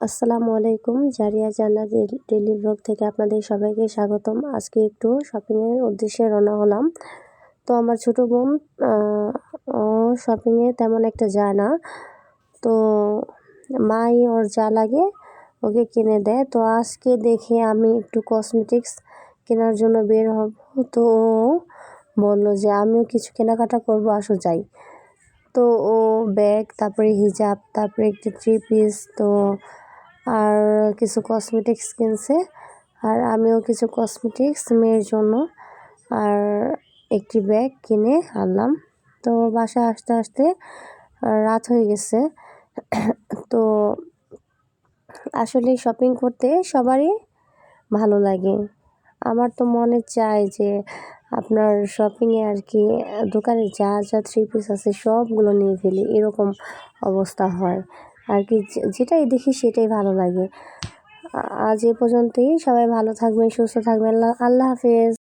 আসসালামু আলাইকুম। জারিয়া জান্নাত ডেইলি ব্লগ থেকে আপনাদের সবাইকে স্বাগতম। আজকে একটু শপিংয়ের উদ্দেশ্যে রওনা হলাম। তো আমার ছোট বোন ও শপিংয়ে তেমন একটা যায় না। তো মাই ওর যা লাগে ওকে কিনে দেয়। তো আজকে দেখে আমি একটু কসমেটিক্স কেনার জন্য বের হব। তো ও বলল যে আমিও কিছু কেনাকাটা করব, আসো যাই। তো ও ব্যাগ, তারপরে হিজাব, তারপরে একটি 3 পিস, তো আর কিছু কসমেটিক্স কিনছে। আর আমিও কিছু কসমেটিক্স মেয়ের জন্য আর একটি ব্যাগ কিনে আনলাম। তো বাসায় আসতে আসতে রাত হয়ে গেছে। তো আসলে শপিং করতে সবারই ভালো লাগে। আমার তো মনে চায় যে আপনার শপিংয়ে আর কি দোকানে যা যা 3 পিস আছে সবগুলো নিয়ে ফেলি, এরকম অবস্থা হয় আর কি। যেটাই দেখি সেটাই ভালো লাগে। আজ এ পর্যন্তই। সবাই ভালো থাকবেন, সুস্থ থাকবেন। আল্লাহ হাফেজ।